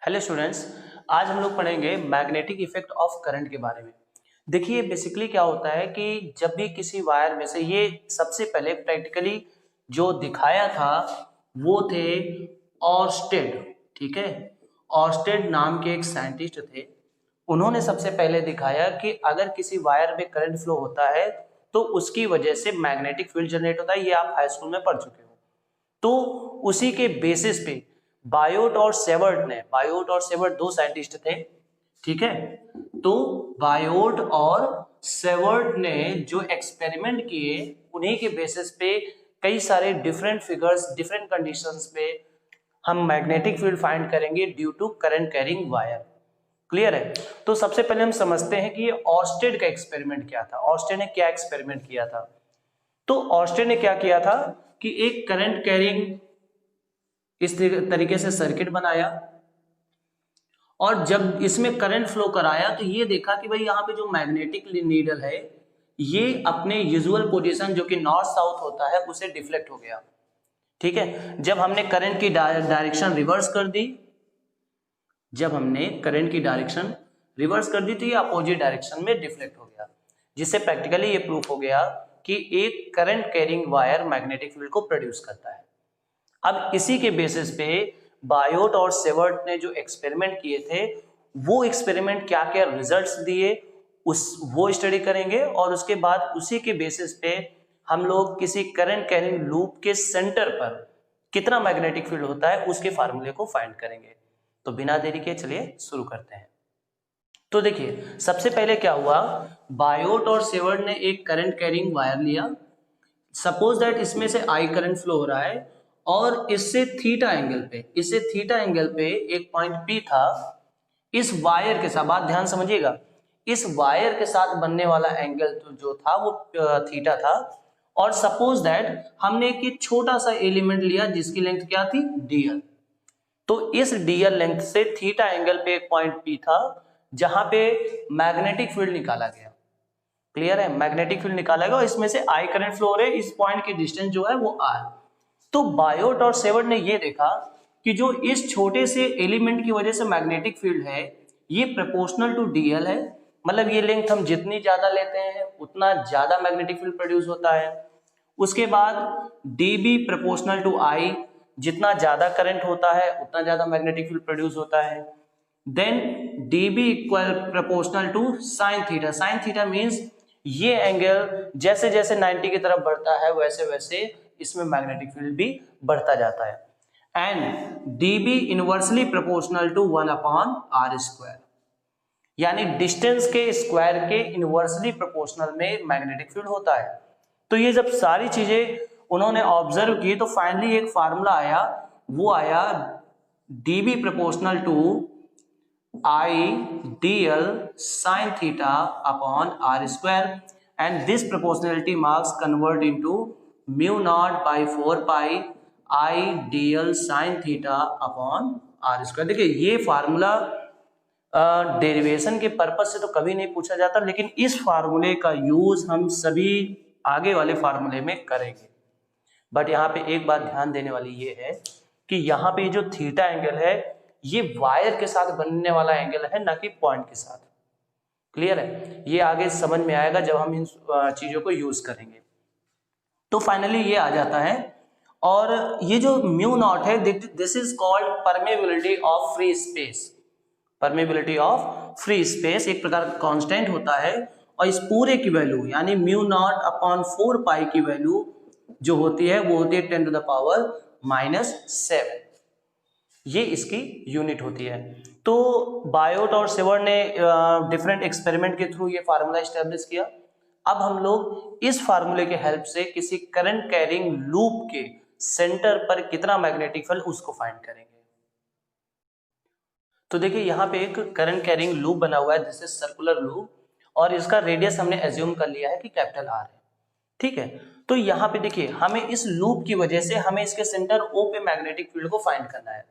Hello students, आज हम लोग पढ़ेंगे मैग्नेटिक इफेक्ट ऑफ करंट के बारे में। देखिए बेसिकली क्या होता है कि जब भी किसी वायर में से ये सबसे पहले प्रैक्टिकली जो दिखाया था वो थे ऑर्स्टेड। ठीक है, ऑर्स्टेड नाम के एक साइंटिस्ट थे। उन्होंने सबसे पहले दिखाया कि अगर किसी वायर में करंट फ्लो होता है तो उसकी वजह से मैग्नेटिक फील्ड जनरेट होता है। ये आप हाई स्कूल में पढ़ चुके हो। तो उसी के बेसिस पे बायोट और सेवर्ट दो साइंटिस्ट थे। ठीक है, तो बायोट और सेवर्ट ने जो एक्सपेरिमेंट किए उन्हीं के बेसिस पे कई सारे डिफरेंट फिगर्स डिफरेंट कंडीशंस पे हम मैग्नेटिक फील्ड फाइंड करेंगे due to current carrying wire. Clear है? तो सबसे पहले हम समझते हैं कि ये ऑर्स्टेड का एक्सपेरिमेंट क्या था। ऑर्स्टेड ने क्या एक्सपेरिमेंट किया था? तो ऑर्स्टेड ने क्या किया था कि एक करंट कैरिंग इस तरीके से सर्किट बनाया और जब इसमें करंट फ्लो कराया तो ये देखा कि भाई यहाँ पे जो मैग्नेटिक नीडल है ये अपने यूजुअल पोजीशन जो कि नॉर्थ साउथ होता है उसे डिफ्लेक्ट हो गया। ठीक है, जब हमने करंट की डायरेक्शन रिवर्स कर दी तो ये अपोजिट डायरेक्शन में डिफ्लेक्ट हो गया, जिससे प्रैक्टिकली ये प्रूफ हो गया कि एक current carrying wire magnetic field को प्रोड्यूस करता है। अब इसी के बेसिस पे बायोट और सेवर्ट ने जो एक्सपेरिमेंट किए थे वो एक्सपेरिमेंट क्या क्या रिजल्ट्स दिए वो स्टडी करेंगे और उसके बाद उसी के बेसिस पे हम लोग किसी करंट कैरिंग लूप के सेंटर पर कितना मैग्नेटिक फील्ड होता है उसके फार्मूले को फाइंड करेंगे। तो बिना देरी के चलिए शुरू करते हैं। तो देखिए सबसे पहले क्या हुआ, बायोट और सेवर्ट ने एक करंट कैरिंग वायर लिया। सपोज दैट इसमें से आई करंट फ्लो हो रहा है और इससे थीटा एंगल पे एक पॉइंट P था। इस वायर के साथ, बात ध्यान समझिएगा, इस वायर के साथ बनने वाला एंगल जो था वो थीटा था। और सपोज दैट हमने एक छोटा सा एलिमेंट लिया जिसकी लेंथ क्या थी, dl। तो इस dl लेंथ से थीटा एंगल पे एक पॉइंट P था जहां पे मैग्नेटिक फील्ड निकाला गया। क्लियर है? मैग्नेटिक फील्ड निकाला गया और इसमें से आई करंट फ्लो हो रहे, इस पॉइंट की डिस्टेंस जो है वो r। तो बायोट और सेवर्ट ने ये देखा कि जो इस छोटे से एलिमेंट की वजह से मैग्नेटिक फील्ड है ये प्रोपोर्शनल टू dl है। मतलब ये लेंथ हम जितनी ज्यादा लेते हैं उतना ज्यादा मैग्नेटिक फील्ड प्रोड्यूस होता है। उसके बाद dB प्रोपोर्शनल टू I, जितना ज्यादा करंट होता है उतना ज्यादा मैग्नेटिक फील्ड प्रोड्यूस होता है। Then dB equal proportional to sine theta. Sine theta means ये एंगल जैसे जैसे 90 की तरफ बढ़ता है वैसे वैसे इसमें मैग्नेटिक फील्ड भी बढ़ता जाता है। And dB inversely proportional to 1/r², यानी डिस्टेंस के स्क्वायर के इनवर्सली प्रोपोर्शनल में मैग्नेटिक फील्ड होता है। तो ये जब सारी चीजें उन्होंने ऑब्जर्व की तो फाइनली एक फार्मूला आया, वो आया dB proportional to I dl sin theta upon r², and this proportionality marks convert into mu naught by 4 pi I dl sin theta upon r²। देखिए ये फार्मूला डेरिवेशन के पर्पज से तो कभी नहीं पूछा जाता, लेकिन इस फार्मूले का यूज हम सभी आगे वाले फार्मूले में करेंगे। बट यहाँ पे एक बात ध्यान देने वाली ये है कि यहाँ पे जो थीटा एंगल है ये वायर के साथ बनने वाला एंगल है, ना कि पॉइंट के साथ। क्लियर है? ये आगे समझ में आएगा जब हम इन चीजों को यूज करेंगे। तो फाइनली ये आ जाता है और ये जो म्यू नॉट है this is called permeability of free space. Permeability of free space एक प्रकार का कांस्टेंट होता है और इस पूरे की वैल्यू यानी म्यू नॉट अपॉन 4 पाई की वैल्यू जो होती है वो होती है 10⁻⁻⁷। ये इसकी यूनिट होती है। तो बायोट और सेवर्ट ने डिफरेंट एक्सपेरिमेंट के थ्रू ये फार्मूला एस्टेब्लिश किया। अब हम लोग इस फार्मूले के हेल्प से किसी करंट कैरिंग लूप के सेंटर पर कितना मैग्नेटिक फील्ड उसको फाइंड करेंगे। तो देखिए यहाँ पे एक करंट कैरिंग लूप बना हुआ है, दिस इज सर्कुलर लूप, और इसका रेडियस हमने एज्यूम कर लिया है कि कैपिटल R है। ठीक है, तो यहाँ पे देखिए हमें इस लूप की वजह से हमें इसके सेंटर O पे मैग्नेटिक फील्ड को फाइंड करना है।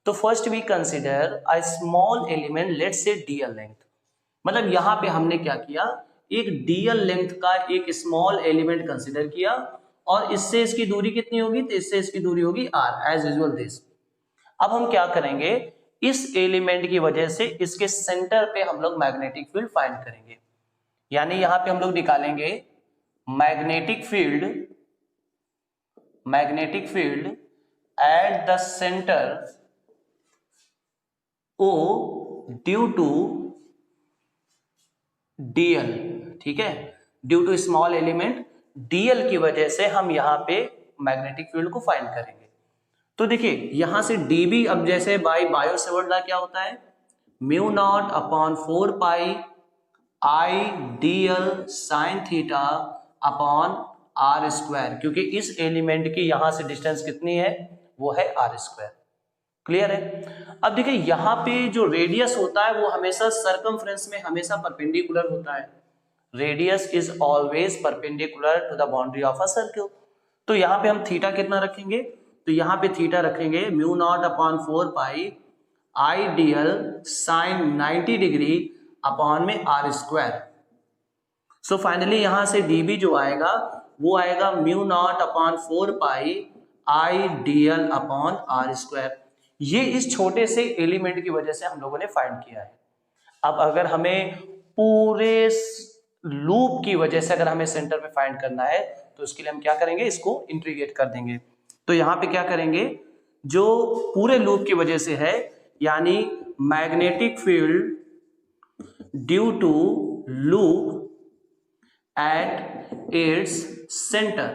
तो first we consider a small element, let's say dl length. मतलब यहाँ पे हमने क्या किया, एक dl लेंथ का एक स्मॉल एलिमेंट कंसीडर किया और इससे इसकी दूरी कितनी होगी, तो इससे इसकी दूरी होगी r, एज यूजुअल दिस। अब हम क्या करेंगे, इस एलिमेंट की वजह से इसके सेंटर पे हम लोग मैग्नेटिक फील्ड फाइंड करेंगे। यानी यहां पे हम लोग निकालेंगे magnetic field at the centre O due to dl, ठीक है, due to small element dl की वजह से हम यहां पे मैग्नेटिक फील्ड को फाइंड करेंगे। तो देखिए यहां से dB, अब जैसे बायो सेवर्ट लॉ क्या होता है, mu not upon 4 pi I dl sine theta upon are square, क्योंकि इस एलिमेंट की यहां से डिस्टेंस कितनी है, वो है आर स्क्वायर। क्लियर है। अब देखिए यहां पे जो रेडियस होता है वो हमेशा सरकमफ्रेंस में हमेशा परपेंडिकुलर होता है। Radius is always perpendicular to the boundary of a circle. तो यहाँ पे हम थीटा कितना रखेंगे, तो यहाँ पे थीटा रखेंगे mu not upon 4 pi I dl sine 90 degree upon में आर स्क्वायर। सो फाइनली यहां से dB जो आएगा वो आएगा mu not upon 4 pi I dl upon are square. ये इस छोटे से एलिमेंट की वजह से हम लोगों ने फाइंड किया है। अब अगर हमें पूरे लूप की वजह से अगर हमें सेंटर पे फाइंड करना है तो उसके लिए हम क्या करेंगे, इसको इंटीग्रेट कर देंगे। तो यहां पे क्या करेंगे, जो पूरे लूप की वजह से है, यानी magnetic field due to loop at its centre,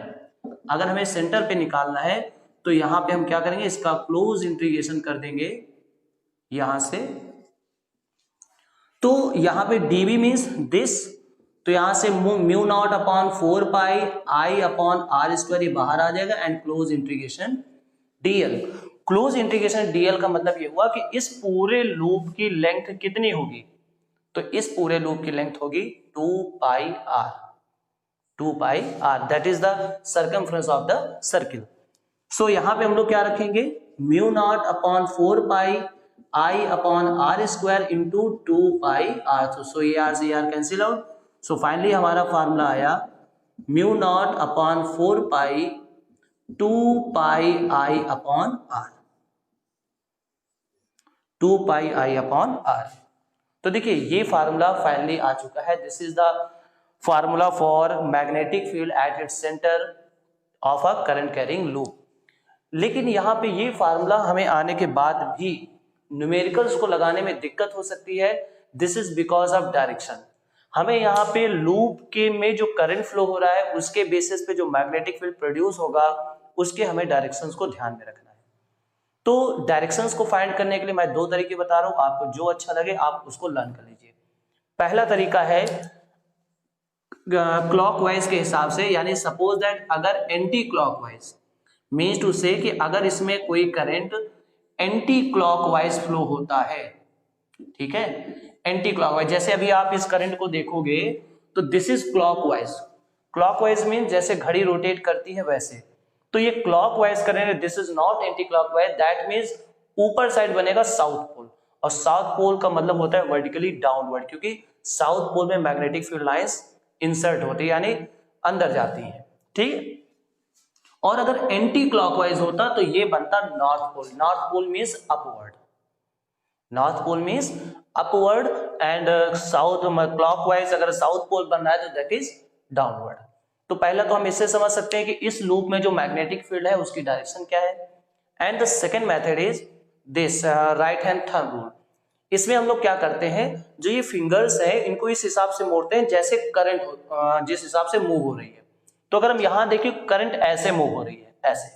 अगर हमें सेंटर पे निकालना है तो यहां पे हम क्या करेंगे, इसका क्लोज इंटीग्रेशन कर देंगे यहां से। तो यहां पे dB मींस दिस, तो यहां से mu not upon 4 pi I upon are square ये बाहर आ जाएगा and close integration dl। Close integration dl का मतलब ये हुआ कि इस पूरे लूप की लेंथ कितनी होगी, तो इस पूरे लूप की लेंथ होगी 2 pi r, that is the circumference of the circle. So यहां पे हम लोग क्या रखेंगे, mu not upon 4 pi I upon are square into 2 pi r. So ये आर से r cancel out. So finally हमारा फॉर्मूला आया mu not upon 4 pi 2 pi I upon r, 2 pi I upon r. तो देखिए ये formula finally आ चुका है। This is the formula for magnetic field eight its centre of a current carrying loop. लेकिन यहाँ पे ये फार्मूला हमें आने के बाद भी न्यूमेरिकल्स को लगाने में दिक्कत हो सकती है। This is because of direction. हमें यहाँ पे लूप के में जो करंट फ्लो हो रहा है उसके बेसिस पे जो मैग्नेटिक फील्ड प्रोड्यूस होगा उसके हमें डायरेक्शंस को ध्यान में रखना है। तो डायरेक्शंस को फाइंड करने के लिए मैं दो तरीके बता रहा हूं, आपको जो अच्छा लगे आप उसको लर्न कर लीजिए। पहला तरीका है क्लॉकवाइज के हिसाब से, यानी सपोज दैट अगर एंटी क्लॉकवाइज मीन्स टू से कि अगर इसमें कोई करंट एंटी क्लॉकवाइज फ्लो होता है, ठीक है, एंटी क्लॉकवाइज, जैसे अभी आप इस करंट को देखोगे तो this is clockwise. Clockwise mean जैसे घड़ी रोटेट करती है वैसे, तो ये clockwise current, this is not anti clockwise, that means ऊपर साइड बनेगा साउथ पोल, और साउथ पोल का मतलब होता है वर्टिकली डाउनवर्ड, क्योंकि साउथ पोल में मैग्नेटिक फील्ड लाइंस इंसर्ट होती है यानी अंदर जाती है, ठीक है। और अगर एंटी क्लॉकवाइज होता तो ये बनता north pole. North pole means upward, north pole means upward, and south clockwise अगर साउथ पोल बन रहा है तो दैट इज डाउनवर्ड। तो पहला तो हम इससे समझ सकते हैं कि इस लूप में जो मैग्नेटिक फील्ड है उसकी डायरेक्शन क्या है। And the second method is this right hand thumb rule. इसमें हम लोग क्या करते हैं, जो ये फिंगर्स है इनको इस हिसाब से मोड़ते हैं जैसे करंट जिस हिसाब से मूव हो रही है। तो अगर हम यहां देखें करंट ऐसे मूव हो रही है ऐसे,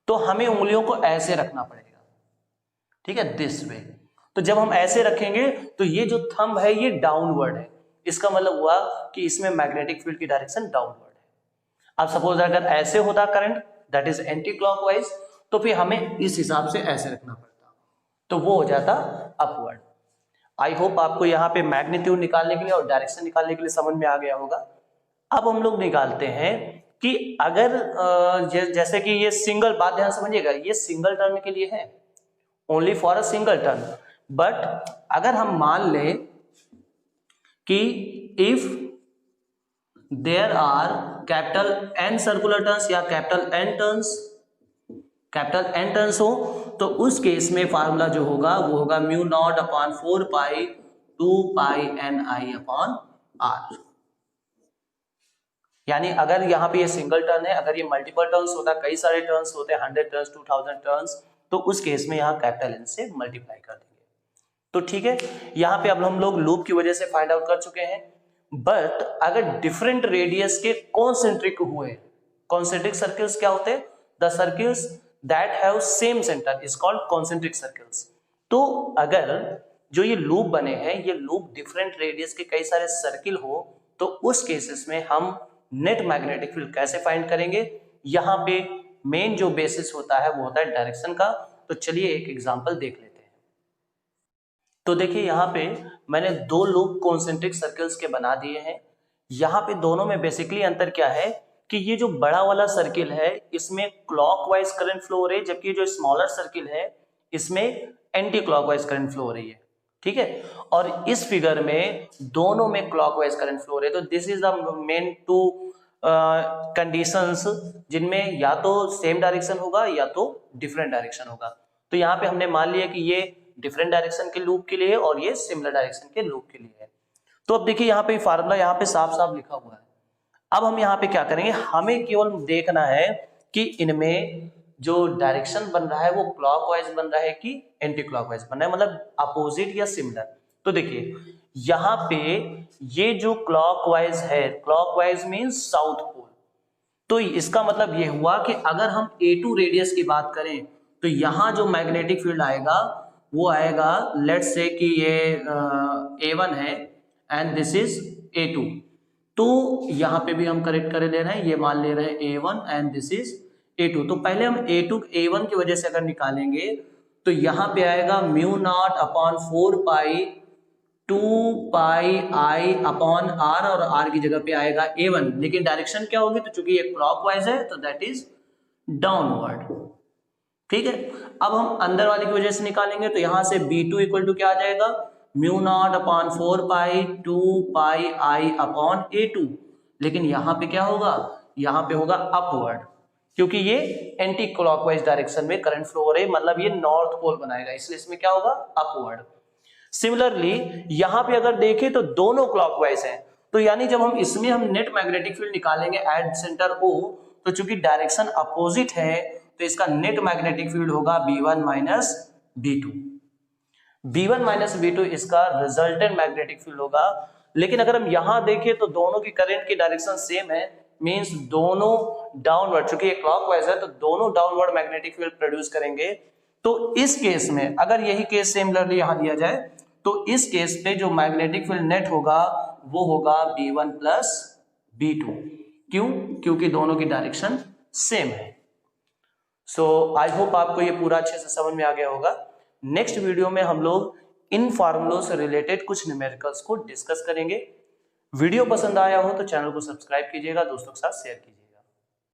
तो हमें उंगलियों को ऐसे रखना पड़ेगा, ठीक है, दिस वे। तो जब हम ऐसे रखेंगे तो ये जो थंब है ये डाउनवर्ड है, इसका मतलब हुआ कि इसमें मैग्नेटिक फील्ड की डायरेक्शन डाउनवर्ड है। अब सपोज अगर ऐसे होता current that is anti clockwise, तो फिर हमें इस हिसाब से ऐसे रखना पड़ता, तो वो हो जाता अपवर्ड। आई होप आपको यहाँ पे मैग्नीट्यूड निकालने के लिए और डायरेक्शन निकालने के लिए समझ में आ गया होगा। अब हम लोग निकालते हैं कि अगर जैसे कि ये सिंगल, बात ध्यान समझिएगा, ये सिंगल टर्न के लिए है, only for a single turn. But अगर हम मान लें कि if there are capital N circular turns या capital N turns, capital N turns हो तो उस केस में फार्मूला जो होगा वो होगा म्यू नॉट अपॉन 4 पाई 2 पाई NI अपॉन R। यानी अगर यहाँ पे ये सिंगल टर्न है, अगर ये मल्टीपल टर्न्स होता, कई सारे टर्न्स होते, 100 टर्न्स 2000 टर्न्स, तो उस केस में यहाँ कैपिटल N से मल्टीप्लाई कर देंगे। तो ठीक है, यहाँ पे अब हम लोग लूप की वजह से फाइंड आउट कर चुके हैं। बट अगर डिफरेंट रेडियस के कॉन्सेंट्रिक हुए, कॉन्सेंट्रिक सर्कल्स क्या होते हैं? The circles that have same centre is called concentric circles. तो अगर जो ये लूप बने हैं, ये लूप डिफरेंट रेडियस के कई सारे सर्किल हो, तो उस केसेस में हम नेट मैग्नेटिक फील्ड कैसे फाइंड करेंगे? यहाँ पे मेन जो बेसिस होता है वो होता है डायरेक्शन का। तो चलिए एक एग्जांपल देख लेते हैं। तो देखिए यहाँ पे मैंने दो लूप कॉन्सेंट्रिक सर्कल्स के बना दिए हैं। यहाँ पे दोनों में बेसिकली अंतर क्या है कि ये जो बड़ा वाला सर्किल है इसमें क्लॉकवाइज करंट फ्लो हो रही है, जबकि जो स्मॉलर सर्किल है इसमें एंटी क्लॉकवाइज करंट फ्लो हो रही है। ठीक है, और इस फिगर में दोनों में क्लॉकवाइज करंट फ्लो हो रहे हैं। तो this is the main to conditions जिनमें या तो सेम डायरेक्शन होगा या तो डिफरेंट डायरेक्शन होगा। तो यहाँ पे हमने मान लिया कि ये डिफरेंट डायरेक्शन के लूप के लिए और ये सिमिलर डायरेक्शन के लूप के लिए है। तो अब देखिए यहाँ पे फार्मूला यहाँ पे साफ साफ लिखा हुआ है। अब हम यहाँ पे क्या करेंगे, हमें केवल देखना है कि इनमें जो डायरेक्शन बन रहा है वो क्लॉकवाइज बन रहा है कि एंटी क्लॉकवाइज बन रहा है, मतलब अपोजिट या सिमिलर। तो देखिए यहाँ पे ये जो क्लॉकवाइज है, क्लॉकवाइज मींस साउथ पोल, तो इसका मतलब ये हुआ कि अगर हम A2 रेडियस की बात करें तो यहाँ जो मैग्नेटिक फील्ड आएगा वो आएगा, लेट्स से कि ये A1 है एंड दिस इज A2। तो यहाँ पे भी हम करेक्ट कर ले रहे हैं, ये मान ले रहे हैं A1 and this is A2। तो पहले हम A2 A1 की वजह से अगर निकालेंगे तो यहाँ पे आएगा mu not upon 4 pi 2 pi I upon R, और R की जगह पे आएगा A1, लेकिन डायरेक्शन क्या होगी? तो चूंकि ये क्लॉकवाइज है तो दैट इज डाउनवर्ड। ठीक है, अब हम अंदर वाले की वजह से निकालेंगे तो यहां से B2 इक्वल टू क्या आ जाएगा? Mu naught upon 4 pi 2 pi I upon A2, लेकिन यहाँ पे क्या होगा? यहाँ पे होगा अपवर्ड, क्योंकि ये एंटी क्लॉकवाइज डायरेक्शन में करंट फ्लो हो रही है, मतलब ये नॉर्थ पोल बनाएगा, इसलिए इसमें क्या होगा? अपवर्ड। सिमिलरली यहाँ पे अगर देखें तो दोनों क्लॉकवाइज हैं, तो यानी जब हम इसमें हम नेट मैग्नेटिक फील्ड निकालेंगे एट सेंटर O, तो चूंकि डायरेक्शन अपोजिट है तो इसका नेट मैग्नेटिक फील्ड होगा B1 minus B2। B1 minus B2 इसका रिजल्टेंट मैग्नेटिक फील्ड होगा। लेकिन अगर हम यहां देखें तो दोनों की करंट की डायरेक्शन सेम है, मींस दोनों डाउनवर्ड, चूंकि ये क्लॉकवाइज है तो दोनों डाउनवर्ड मैग्नेटिक फील्ड प्रोड्यूस करेंगे। तो इस केस में अगर यही केस सिमिलरली यहां दिया जाए तो इस केस पे जो मैग्नेटिक फील्ड नेट होगा वो होगा B1 प्लस B2। क्यों? क्योंकि दोनों की डायरेक्शन सेम है। सो आई होप आपको ये पूरा अच्छे से समझ में आ गया होगा। नेक्स्ट वीडियो में हम लोग इन फार्मूलों से रिलेटेड कुछ न्यूमेरिकल्स को डिस्कस करेंगे। वीडियो पसंद आया हो तो चैनल को सब्सक्राइब कीजिएगा, दोस्तों के साथ शेयर कीजिए।